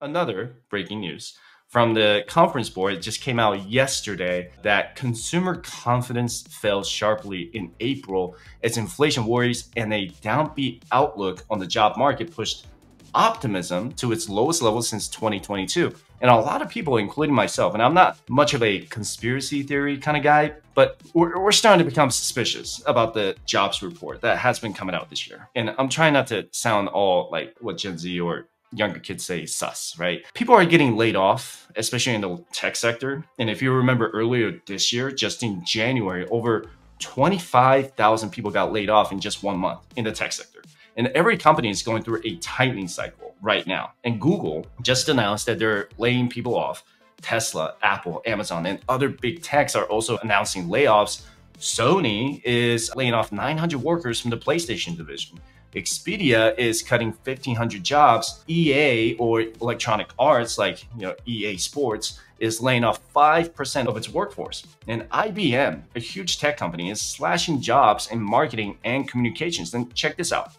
Another breaking news from the conference board, it just came out yesterday that consumer confidence fell sharply in April as inflation worries and a downbeat outlook on the job market pushed optimism to its lowest level since 2022. And a lot of people, including myself, and I'm not much of a conspiracy theory kind of guy, but we're starting to become suspicious about the jobs report that has been coming out this year. And I'm trying not to sound all like what Gen Z or younger kids say sus, right? People are getting laid off, especially in the tech sector. And if you remember earlier this year, just in January, over 25,000 people got laid off in just 1 month in the tech sector. And every company is going through a tightening cycle right now. And Google just announced that they're laying people off. Tesla, Apple, Amazon, and other big techs are also announcing layoffs. Sony is laying off 900 workers from the PlayStation division. Expedia is cutting 1,500 jobs. EA, or Electronic Arts, like EA Sports, is laying off 5% of its workforce. And IBM, a huge tech company, is slashing jobs in marketing and communications. And check this out.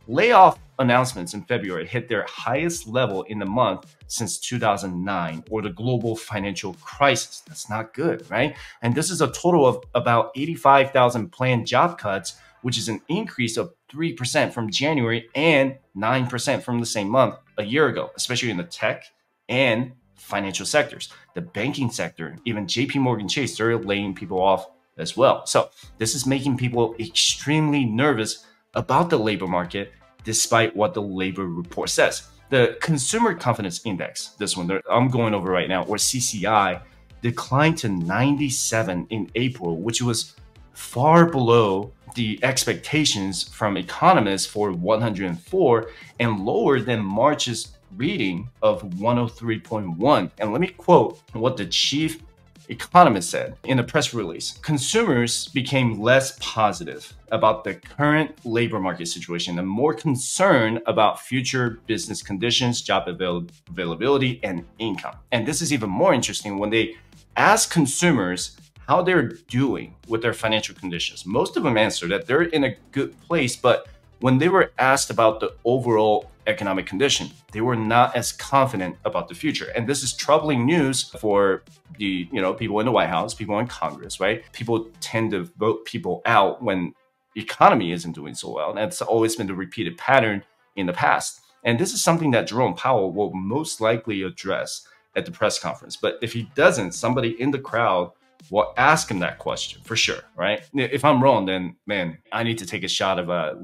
Layoff announcements in February hit their highest level in the month since 2009, or the global financial crisis. That's not good, right? And this is a total of about 85,000 planned job cuts, which is an increase of 3% from January and 9% from the same month a year ago, especially in the tech and financial sectors. The banking sector, even JP Morgan Chase, started laying people off as well. So this is making people extremely nervous about the labor market, despite what the labor report says. The Consumer Confidence Index, this one that I'm going over right now, or CCI, declined to 97 in April, which was far below the expectations from economists for 104 and lower than March's reading of 103.1. And let me quote what the chief economist said in a press release. Consumers became less positive about the current labor market situation and more concerned about future business conditions, job availability, and income. And this is even more interesting when they ask consumers how they're doing with their financial conditions. Most of them answered that they're in a good place, but when they were asked about the overall economic condition, they were not as confident about the future. And this is troubling news for the people in the White House, people in Congress, right? People tend to vote people out when the economy isn't doing so well. And that's always been the repeated pattern in the past. And this is something that Jerome Powell will most likely address at the press conference. But if he doesn't, somebody in the crowd will ask him that question for sure, right? If I'm wrong, then man, I need to take a shot of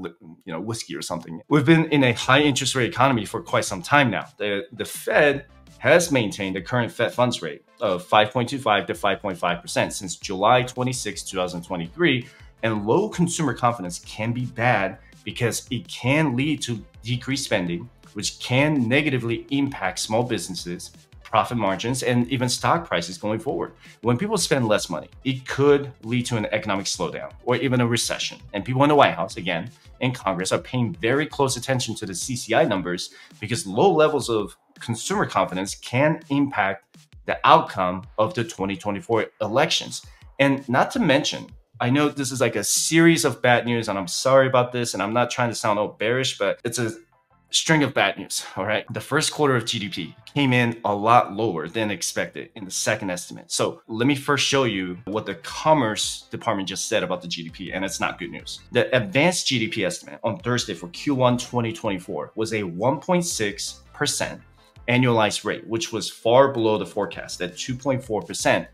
whiskey or something. We've been in a high interest rate economy for quite some time now. The Fed has maintained the current Fed funds rate of 5.25 to 5.5% since July 26, 2023. And low consumer confidence can be bad because it can lead to decreased spending, which can negatively impact small businesses, profit margins, and even stock prices going forward. When people spend less money, it could lead to an economic slowdown or even a recession. And people in the White House, again, and Congress are paying very close attention to the CCI numbers because low levels of consumer confidence can impact the outcome of the 2024 elections. And not to mention, I know this is like a series of bad news, and I'm sorry about this, and I'm not trying to sound all bearish, but it's a string of bad news, all right? The first quarter of GDP came in a lot lower than expected in the second estimate. So let me first show you what the Commerce Department just said about the GDP, and it's not good news. The advanced GDP estimate on Thursday for Q1 2024 was a 1.6% annualized rate, which was far below the forecast at 2.4%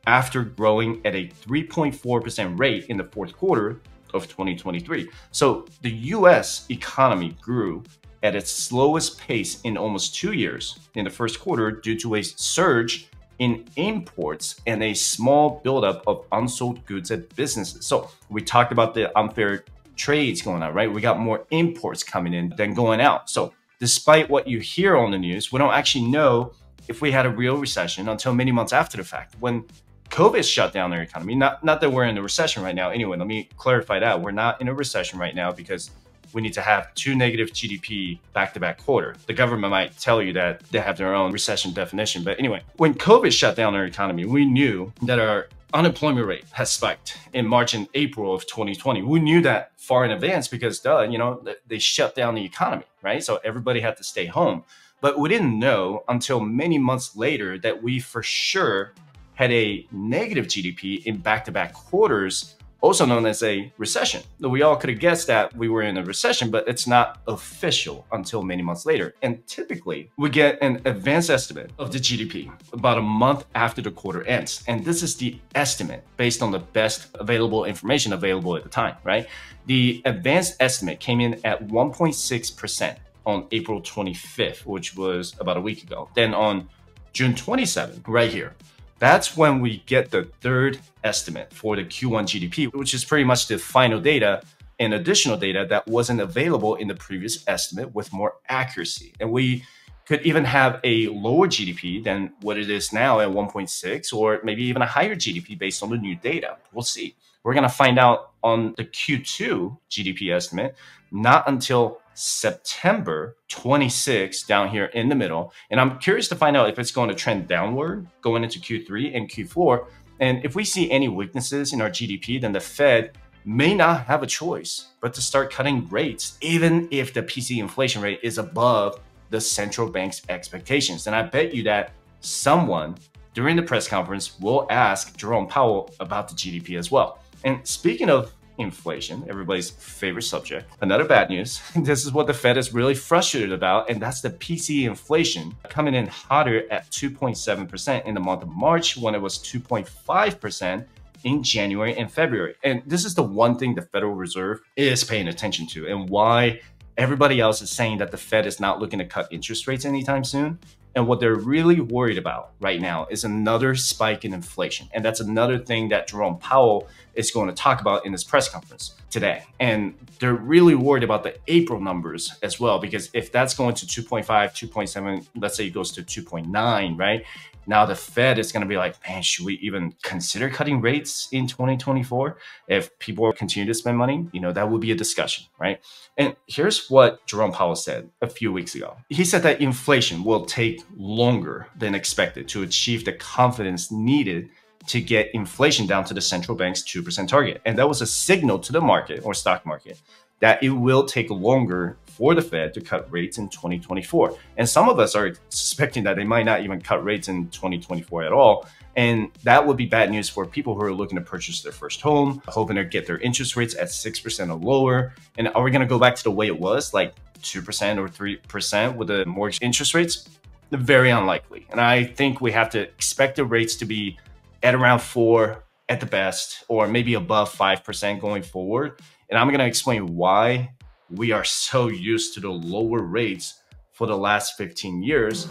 after growing at a 3.4% rate in the fourth quarter of 2023. So the US economy grew at its slowest pace in almost 2 years in the first quarter due to a surge in imports and a small buildup of unsold goods at businesses. So we talked about the unfair trades going on, right? We got more imports coming in than going out. So despite what you hear on the news, we don't actually know if we had a real recession until many months after the fact. When COVID shut down their economy, not that we're in a recession right now. Anyway, let me clarify that. We're not in a recession right now because we need to have 2 negative GDP back-to-back quarter. The government might tell you that they have their own recession definition. But anyway, when COVID shut down our economy, we knew that our unemployment rate has spiked in March and April of 2020. We knew that far in advance because, they shut down the economy, right? So everybody had to stay home. But we didn't know until many months later that we for sure had a negative GDP in back-to-back quarters, also known as a recession. We all could have guessed that we were in a recession, but it's not official until many months later. And typically, we get an advanced estimate of the GDP about a month after the quarter ends. And this is the estimate based on the best available information available at the time, right? The advanced estimate came in at 1.6% on April 25th, which was about a week ago. Then on June 27th, right here, that's when we get the third estimate for the Q1 GDP, which is pretty much the final data and additional data that wasn't available in the previous estimate with more accuracy. And we could even have a lower GDP than what it is now at 1.6, or maybe even a higher GDP based on the new data. We'll see. We're going to find out on the Q2 GDP estimate, not until September 26 down here in the middle. And I'm curious to find out if it's going to trend downward going into Q3 and Q4. And if we see any weaknesses in our GDP, then the Fed may not have a choice but to start cutting rates, even if the PCE inflation rate is above the central bank's expectations. And I bet you that someone during the press conference will ask Jerome Powell about the GDP as well. And speaking of inflation, everybody's favorite subject, another bad news. This is what the Fed is really frustrated about, and that's the PCE inflation coming in hotter at 2.7% in the month of March when it was 2.5% in January and February. And this is the one thing the Federal Reserve is paying attention to, and why everybody else is saying that the Fed is not looking to cut interest rates anytime soon. And what they're really worried about right now is another spike in inflation. And that's another thing that Jerome Powell is going to talk about in his press conference today. And they're really worried about the April numbers as well, because if that's going to 2.5, 2.7, let's say it goes to 2.9, right? Now the Fed is going to be like, man, should we even consider cutting rates in 2024? If people continue to spend money, that would be a discussion, right? And here's what Jerome Powell said a few weeks ago. He said that inflation will take longer than expected to achieve the confidence needed to get inflation down to the central bank's 2% target. And that was a signal to the market or stock market that it will take longer for the Fed to cut rates in 2024. And some of us are suspecting that they might not even cut rates in 2024 at all. And that would be bad news for people who are looking to purchase their first home, hoping to get their interest rates at 6% or lower. And are we going to go back to the way it was, like 2% or 3% with the mortgage interest rates? Very unlikely. And I think we have to expect the rates to be at around 4 at the best, or maybe above 5% going forward. And I'm going to explain why we are so used to the lower rates for the last 15 years.